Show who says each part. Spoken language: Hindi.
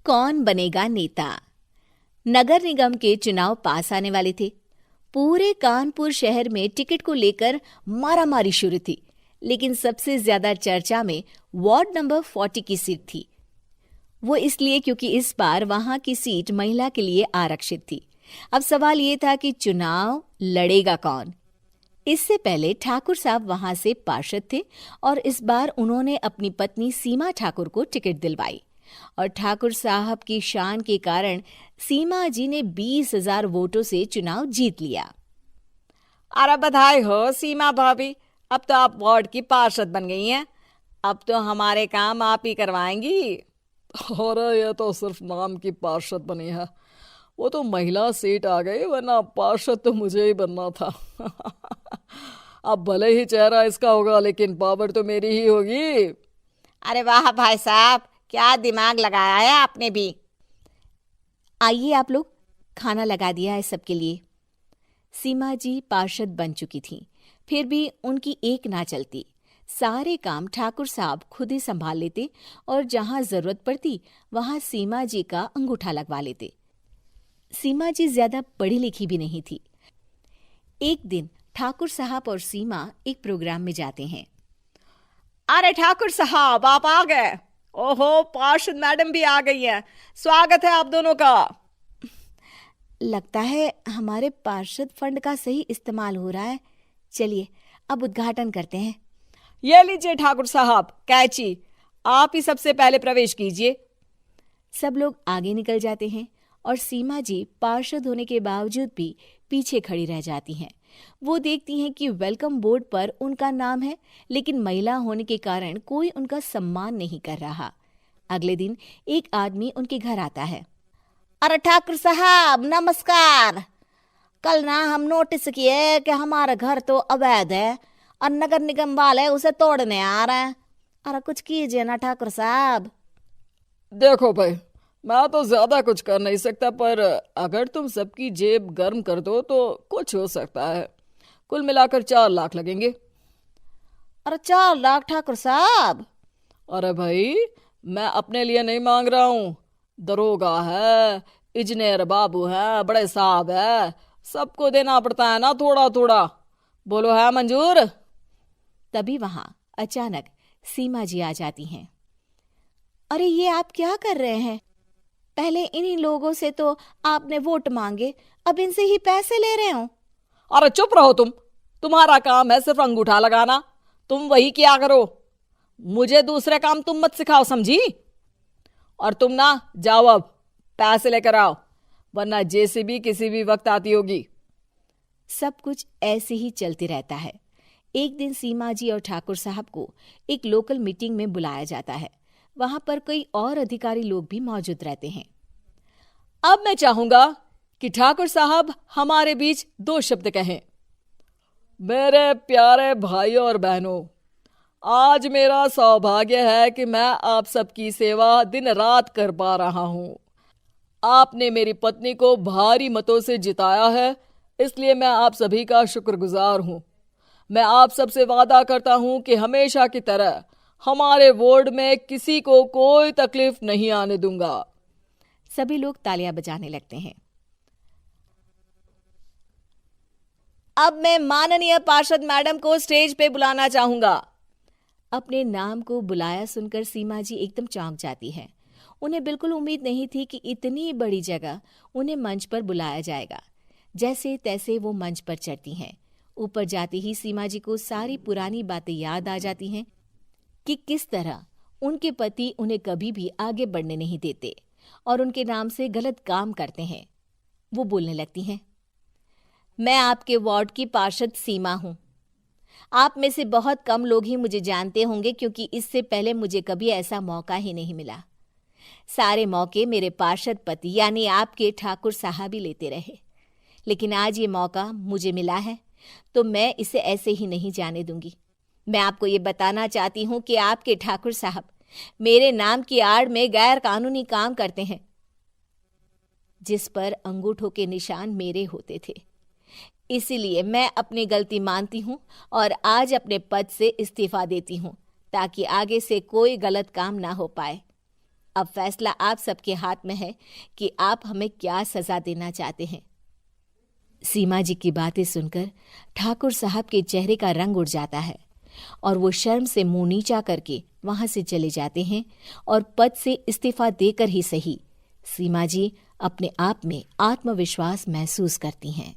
Speaker 1: कौन बनेगा नेता। नगर निगम के चुनाव पास आने वाले थे। पूरे कानपुर शहर में टिकट को लेकर मारामारी शुरू थी, लेकिन सबसे ज्यादा चर्चा में वार्ड नंबर 40 की सीट थी। वो इसलिए क्योंकि इस बार वहां की सीट महिला के लिए आरक्षित थी। अब सवाल ये था कि चुनाव लड़ेगा कौन। इससे पहले ठाकुर साहब वहां से पार्षद थे और इस बार उन्होंने अपनी पत्नी सीमा ठाकुर को टिकट दिलवाई और ठाकुर साहब की शान के कारण सीमा जी ने 20,000 वोटों से चुनाव जीत लिया।
Speaker 2: अरे बधाई हो सीमा भाभी, अब तो आप वार्ड की पार्षद बन गई हैं। अब तो हमारे काम आप ही करवाएंगी।
Speaker 3: अरे ये तो सिर्फ नाम की पार्षद बनी है, वो तो महिला सीट आ गई, वरना पार्षद तो मुझे ही बनना था। अब भले ही चेहरा इसका होगा, लेकिन पावर तो मेरी ही होगी।
Speaker 2: अरे वाह भाई साहब, क्या दिमाग लगाया है आपने भी।
Speaker 1: आइए आप लोग, खाना लगा दिया है सबके लिए। सीमा जी पार्षद बन चुकी थीं, फिर भी उनकी एक ना चलती। सारे काम ठाकुर साहब खुद ही संभाल लेते और जहां जरूरत पड़ती वहां सीमा जी का अंगूठा लगवा लेते। सीमा जी ज्यादा पढ़ी लिखी भी नहीं थी। एक दिन ठाकुर साहब और सीमा एक प्रोग्राम में जाते हैं।
Speaker 2: अरे ठाकुर साहब, आप आ गए। ओहो, पार्षद मैडम भी आ गई हैं। स्वागत है आप दोनों का।
Speaker 1: लगता है हमारे पार्षद फंड का सही इस्तेमाल हो रहा है। चलिए अब उद्घाटन करते हैं।
Speaker 2: ये लीजिए ठाकुर साहब कैची, आप ही सबसे पहले प्रवेश कीजिए।
Speaker 1: सब लोग आगे निकल जाते हैं और सीमा जी पार्षद होने के बावजूद भी पीछे खड़ी रह जाती हैं। वो देखती हैं कि वेलकम बोर्ड पर उनका नाम है, लेकिन महिला होने के कारण कोई उनका सम्मान नहीं कर रहा। अगले दिन एक आदमी उनके घर आता है।
Speaker 2: अरे ठाकुर साहब नमस्कार। कल ना हम नोटिस किए कि हमारा घर तो अवैध है और नगर निगम वाले उसे तोड़ने आ रहे हैं। अरे कुछ कीजिए ना ठाकुर साहब।
Speaker 3: देखो भाई, मैं तो ज्यादा कुछ कर नहीं सकता, पर अगर तुम सबकी जेब गर्म कर दो तो कुछ हो सकता है। कुल मिलाकर 4 लाख लगेंगे।
Speaker 2: अरे 4 लाख ठाकुर साहब?
Speaker 3: अरे भाई, मैं अपने लिए नहीं मांग रहा हूँ। दरोगा है, इंजीनियर बाबू है, बड़े साहब है, सबको देना पड़ता है ना थोड़ा थोड़ा। बोलो है मंजूर?
Speaker 1: तभी वहां अचानक सीमा जी आ जाती हैं। अरे ये आप क्या कर रहे हैं? पहले इन्हीं लोगों से तो आपने वोट मांगे, अब इनसे ही पैसे ले रहे हो।
Speaker 2: अरे चुप रहो तुम। तुम्हारा काम है सिर्फ अंगूठा लगाना, तुम वही किया करो। मुझे दूसरे काम तुम मत सिखाओ, समझी? और तुम ना जाओ, अब पैसे लेकर आओ, वरना जेसीबी किसी भी वक्त आती होगी।
Speaker 1: सब कुछ ऐसे ही चलते रहता है। एक दिन सीमा जी और ठाकुर साहब को एक लोकल मीटिंग में बुलाया जाता है। वहां पर कई और अधिकारी लोग भी मौजूद रहते हैं।
Speaker 2: अब मैं चाहूंगा कि ठाकुर साहब हमारे बीच 2 शब्द कहें।
Speaker 3: मेरे प्यारे भाइयों और बहनों, आज मेरा सौभाग्य है कि मैं आप सबकी सेवा दिन रात कर पा रहा हूं। आपने मेरी पत्नी को भारी मतों से जिताया है, इसलिए मैं आप सभी का शुक्रगुजार हूं। मैं आप सबसे वादा करता हूं कि हमेशा की तरह हमारे वार्ड में किसी को कोई तकलीफ नहीं आने दूंगा।
Speaker 1: सभी लोग तालियां बजाने लगते हैं।
Speaker 2: अब मैं माननीय पार्षद मैडम को स्टेज पे बुलाना चाहूंगा।
Speaker 1: अपने नाम को बुलाया सुनकर सीमा जी एकदम चौंक जाती है। उन्हें बिल्कुल उम्मीद नहीं थी कि इतनी बड़ी जगह उन्हें मंच पर बुलाया जाएगा। जैसे तैसे वो मंच पर चढ़ती हैं। ऊपर जाते ही सीमा जी को सारी पुरानी बातें याद आ जाती हैं कि किस तरह उनके पति उन्हें कभी भी आगे बढ़ने नहीं देते और उनके नाम से गलत काम करते हैं। वो बोलने लगती हैं,
Speaker 2: मैं आपके वार्ड की पार्षद सीमा हूं। आप में से बहुत कम लोग ही मुझे जानते होंगे, क्योंकि इससे पहले मुझे कभी ऐसा मौका ही नहीं मिला। सारे मौके मेरे पार्षद पति यानी आपके ठाकुर साहब ही लेते रहे, लेकिन आज ये मौका मुझे मिला है तो मैं इसे ऐसे ही नहीं जाने दूंगी। मैं आपको ये बताना चाहती हूँ कि आपके ठाकुर साहब मेरे नाम की आड़ में गैर कानूनी काम करते हैं, जिस पर अंगूठों के निशान मेरे होते थे। इसीलिए मैं अपनी गलती मानती हूँ और आज अपने पद से इस्तीफा देती हूँ, ताकि आगे से कोई गलत काम ना हो पाए। अब फैसला आप सबके हाथ में है कि आप हमें क्या सजा देना चाहते हैं।
Speaker 1: सीमा जी की बातें सुनकर ठाकुर साहब के चेहरे का रंग उड़ जाता है और वो शर्म से मुंह नीचा करके वहां से चले जाते हैं और पद से इस्तीफा देकर ही सही सीमा जी अपने आप में आत्मविश्वास महसूस करती हैं।